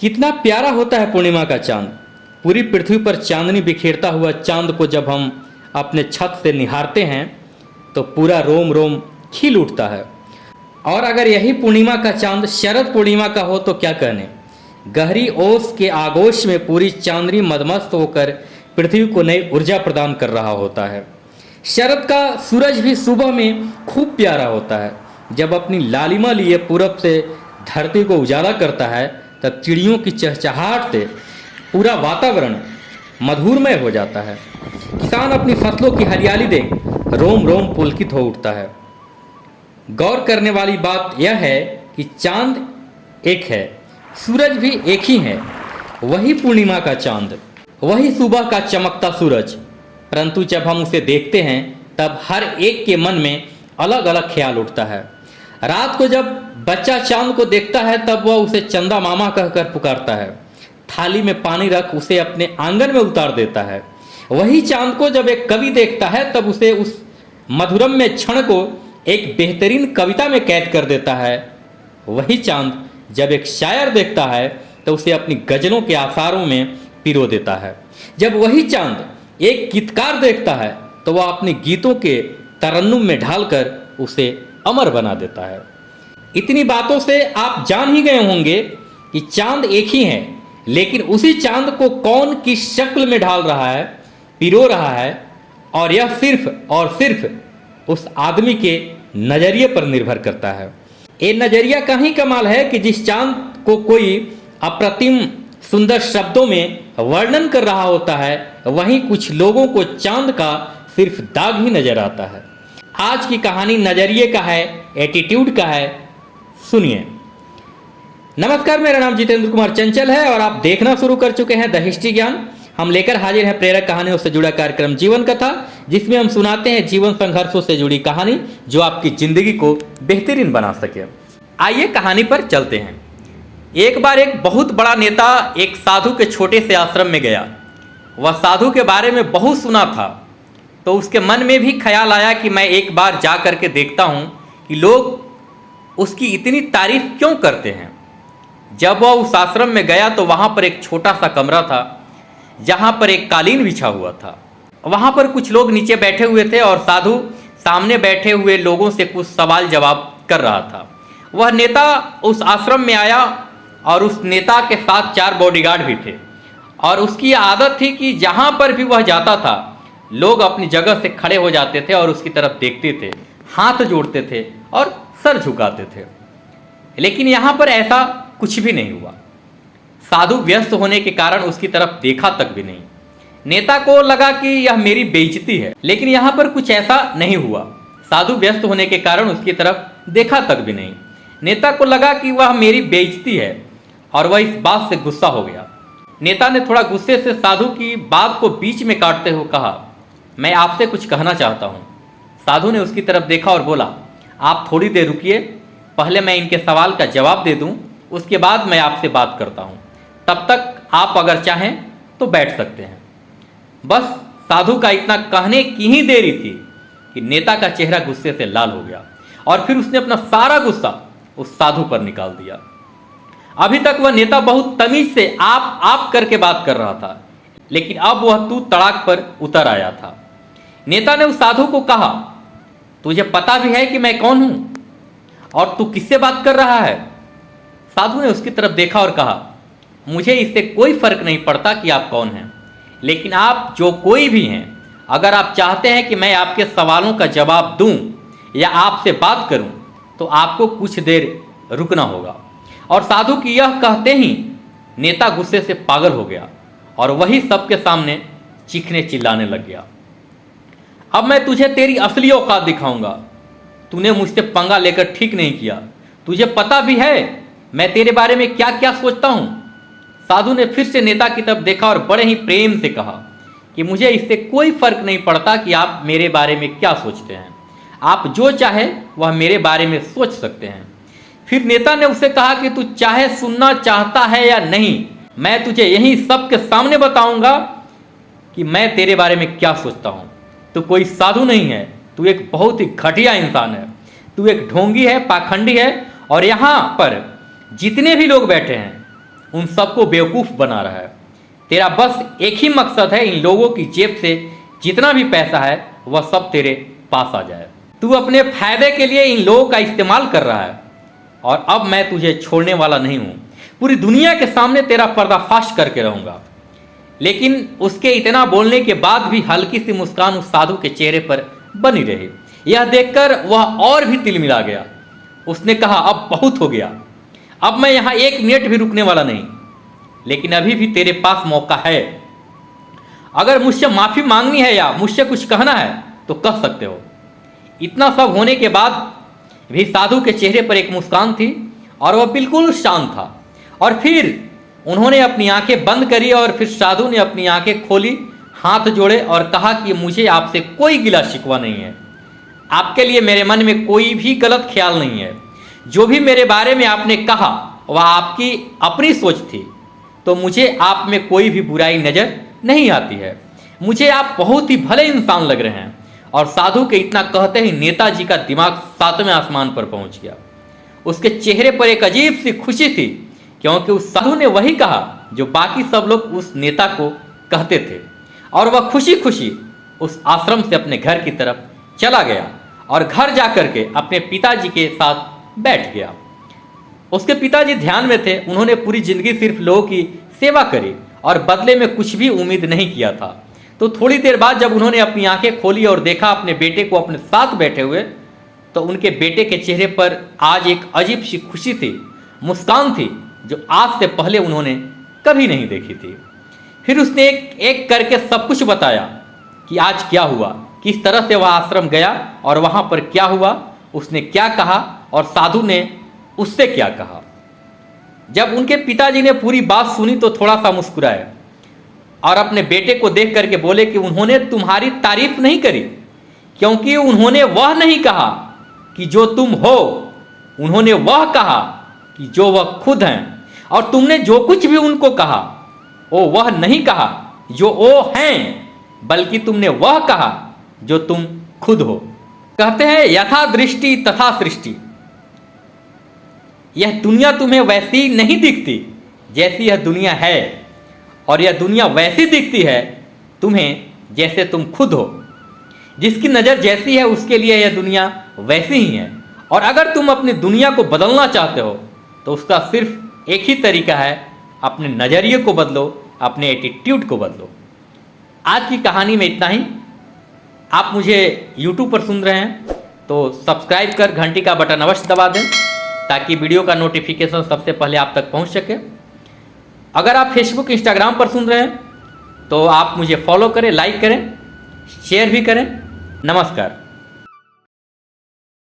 कितना प्यारा होता है पूर्णिमा का चांद। पूरी पृथ्वी पर चांदनी बिखेरता हुआ चांद को जब हम अपने छत से निहारते हैं तो पूरा रोम रोम खिल उठता है। और अगर यही पूर्णिमा का चांद शरद पूर्णिमा का हो तो क्या कहने। गहरी ओस के आगोश में पूरी चांदनी मदमस्त होकर पृथ्वी को नई ऊर्जा प्रदान कर रहा होता है। शरद का सूरज भी सुबह में खूब प्यारा होता है। जब अपनी लालिमा लिए पूरब से धरती को उजाला करता है तब चिड़ियों की चहचहाहट से पूरा वातावरण मधुरमय हो जाता है। किसान अपनी फसलों की हरियाली देख रोम रोम पुलकित हो उठता है। गौर करने वाली बात यह है कि चांद एक है, सूरज भी एक ही है, वही पूर्णिमा का चांद, वही सुबह का चमकता सूरज। परंतु जब हम उसे देखते हैं तब हर एक के मन में अलग अलग ख्याल उठता है। रात को जब बच्चा चांद को देखता है तब वह उसे चंदा मामा कहकर पुकारता है। थाली में पानी रख उसे अपने आंगन में उतार देता है। वही चांद को जब एक कवि देखता है तब उसे उस मधुरम में क्षण को एक बेहतरीन कविता में कैद कर देता है। वही चांद जब एक शायर देखता है तो उसे अपनी गजलों के आसारों में पिरो देता है। जब वही चांद एक गीतकार देखता है तो वह अपने गीतों के तरन्नुम में ढालकर उसे अमर बना देता है। इतनी बातों से आप जान ही गए होंगे कि चांद एक ही है, लेकिन उसी चांद को कौन किस शक्ल में ढाल रहा है, पिरो रहा है, और यह सिर्फ और सिर्फ उस आदमी के नजरिए पर निर्भर करता है। ये नजरिया का ही कमाल है कि जिस चांद को कोई अप्रतिम सुंदर शब्दों में वर्णन कर रहा होता है वहीं कुछ लोगों को चांद का सिर्फ दाग ही नजर आता है। आज की कहानी नजरिए का है, एटीट्यूड का है। सुनिए। नमस्कार, मेरा नाम जितेंद्र कुमार चंचल है और आप देखना शुरू कर चुके हैं द हिस्ट्री ज्ञान। हम लेकर हाजिर हैं प्रेरक कहानियों से जुड़ा कार्यक्रम जीवन कथा, जिसमें हम सुनाते हैं जीवन संघर्षों से जुड़ी कहानी जो आपकी जिंदगी को बेहतरीन बना सके। आइए कहानी पर चलते हैं। एक बार एक बहुत बड़ा नेता एक साधु के छोटे से आश्रम में गया। वह साधु के बारे में बहुत सुना था तो उसके मन में भी ख्याल आया कि मैं एक बार जा करके देखता हूँ कि लोग उसकी इतनी तारीफ क्यों करते हैं। जब वह उस आश्रम में गया तो वहाँ पर एक छोटा सा कमरा था जहाँ पर एक कालीन बिछा हुआ था। वहाँ पर कुछ लोग नीचे बैठे हुए थे और साधु सामने बैठे हुए लोगों से कुछ सवाल जवाब कर रहा था। वह नेता उस आश्रम में आया और उस नेता के साथ 4 बॉडीगार्ड भी थे और उसकी आदत थी कि जहाँ पर भी वह जाता था लोग अपनी जगह से खड़े हो जाते थे और उसकी तरफ देखते थे, हाथ जोड़ते थे और सर झुकाते थे। लेकिन यहाँ पर ऐसा कुछ भी नहीं हुआ। साधु व्यस्त होने के कारण उसकी तरफ देखा तक भी नहीं। नेता को लगा कि यह मेरी बेइज्जती है, लेकिन यहाँ पर कुछ ऐसा नहीं हुआ। साधु व्यस्त होने के कारण उसकी तरफ देखा तक भी नहीं। नेता को लगा कि वह मेरी बेइज्जती है और वह इस बात से गुस्सा हो गया। नेता ने थोड़ा गुस्से से साधु की बात को बीच में काटते हुए कहा, मैं आपसे कुछ कहना चाहता हूँ। साधु ने उसकी तरफ देखा और बोला, आप थोड़ी देर रुकिए, पहले मैं इनके सवाल का जवाब दे दूँ, उसके बाद मैं आपसे बात करता हूँ। तब तक आप अगर चाहें तो बैठ सकते हैं। बस साधु का इतना कहने की ही देरी थी कि नेता का चेहरा गुस्से से लाल हो गया और फिर उसने अपना सारा गुस्सा उस साधु पर निकाल दिया। अभी तक वह नेता बहुत तमीज से आप करके बात कर रहा था, लेकिन अब वह तू तड़ाक पर उतर आया था। नेता ने उस साधु को कहा, तुझे पता भी है कि मैं कौन हूं और तू किससे बात कर रहा है? साधु ने उसकी तरफ देखा और कहा, मुझे इससे कोई फर्क नहीं पड़ता कि आप कौन हैं, लेकिन आप जो कोई भी हैं, अगर आप चाहते हैं कि मैं आपके सवालों का जवाब दूं या आपसे बात करूं तो आपको कुछ देर रुकना होगा। और साधु की यह कहते ही नेता गुस्से से पागल हो गया और वही सबके सामने चीखने चिल्लाने लग गया, अब मैं तुझे तेरी असली औकात दिखाऊंगा। तूने मुझसे पंगा लेकर ठीक नहीं किया। तुझे पता भी है मैं तेरे बारे में क्या क्या सोचता हूं। साधु ने फिर से नेता की तरफ देखा और बड़े ही प्रेम से कहा कि मुझे इससे कोई फर्क नहीं पड़ता कि आप मेरे बारे में क्या सोचते हैं। आप जो चाहे वह मेरे बारे में सोच सकते हैं। फिर नेता ने उसे कहा कि तू चाहे सुनना चाहता है या नहीं, मैं तुझे यही सबके सामने बताऊंगा कि मैं तेरे बारे में क्या सोचता हूं। तू कोई साधु नहीं है, तू एक बहुत ही घटिया इंसान है, तू एक ढोंगी है, पाखंडी है और यहाँ पर जितने भी लोग बैठे हैं उन सबको बेवकूफ़ बना रहा है। तेरा बस एक ही मकसद है, इन लोगों की जेब से जितना भी पैसा है वह सब तेरे पास आ जाए। तू अपने फायदे के लिए इन लोगों का इस्तेमाल कर रहा है और अब मैं तुझे छोड़ने वाला नहीं हूँ। पूरी दुनिया के सामने तेरा पर्दाफाश करके रहूँगा। लेकिन उसके इतना बोलने के बाद भी हल्की सी मुस्कान उस साधु के चेहरे पर बनी रही। यह देखकर वह और भी तिलमिला गया। उसने कहा, अब बहुत हो गया, अब मैं यहाँ 1 मिनट भी रुकने वाला नहीं। लेकिन अभी भी तेरे पास मौका है। अगर मुझसे माफ़ी मांगनी है या मुझसे कुछ कहना है तो कह सकते हो। इतना सब होने के बाद भी साधु के चेहरे पर एक मुस्कान थी और वह बिल्कुल शांत था। और फिर उन्होंने अपनी आंखें बंद करी और फिर साधु ने अपनी आंखें खोली, हाथ जोड़े और कहा कि मुझे आपसे कोई गिला शिकवा नहीं है। आपके लिए मेरे मन में कोई भी गलत ख्याल नहीं है। जो भी मेरे बारे में आपने कहा वह आपकी अपनी सोच थी, तो मुझे आप में कोई भी बुराई नज़र नहीं आती है। मुझे आप बहुत ही भले इंसान लग रहे हैं। और साधु के इतना कहते ही नेताजी का दिमाग 7वें आसमान पर पहुंच गया। उसके चेहरे पर एक अजीब सी खुशी थी, क्योंकि उस साधु ने वही कहा जो बाकी सब लोग उस नेता को कहते थे। और वह खुशी खुशी उस आश्रम से अपने घर की तरफ चला गया और घर जाकर के अपने पिताजी के साथ बैठ गया। उसके पिताजी ध्यान में थे। उन्होंने पूरी जिंदगी सिर्फ लोगों की सेवा करी और बदले में कुछ भी उम्मीद नहीं किया था। तो थोड़ी देर बाद जब उन्होंने अपनी आंखें खोली और देखा अपने बेटे को अपने साथ बैठे हुए, तो उनके बेटे के चेहरे पर आज एक अजीब सी खुशी थी, मुस्कान थी, जो आज से पहले उन्होंने कभी नहीं देखी थी। फिर उसने एक एक करके सब कुछ बताया कि आज क्या हुआ, किस तरह से वह आश्रम गया और वहाँ पर क्या हुआ, उसने क्या कहा और साधु ने उससे क्या कहा। जब उनके पिताजी ने पूरी बात सुनी तो थोड़ा सा मुस्कुराए और अपने बेटे को देख करके बोले कि उन्होंने तुम्हारी तारीफ नहीं करी, क्योंकि उन्होंने वह नहीं कहा कि जो तुम हो, उन्होंने वह कहा कि जो वह खुद हैं। और तुमने जो कुछ भी उनको कहा वो वह नहीं कहा जो वो हैं, बल्कि तुमने वह कहा जो तुम खुद हो। कहते हैं यथा दृष्टि तथा सृष्टि। यह दुनिया तुम्हें वैसी नहीं दिखती जैसी यह दुनिया है, और यह दुनिया वैसी दिखती है तुम्हें जैसे तुम खुद हो। जिसकी नज़र जैसी है उसके लिए यह दुनिया वैसी ही है। और अगर तुम अपनी दुनिया को बदलना चाहते हो तो उसका सिर्फ एक ही तरीका है, अपने नज़रिए को बदलो, अपने एटीट्यूड को बदलो। आज की कहानी में इतना ही। आप मुझे YouTube पर सुन रहे हैं तो सब्सक्राइब कर घंटी का बटन अवश्य दबा दें, ताकि वीडियो का नोटिफिकेशन सबसे पहले आप तक पहुंच सके। अगर आप फेसबुक इंस्टाग्राम पर सुन रहे हैं तो आप मुझे फॉलो करें, लाइक करें, शेयर भी करें। नमस्कार।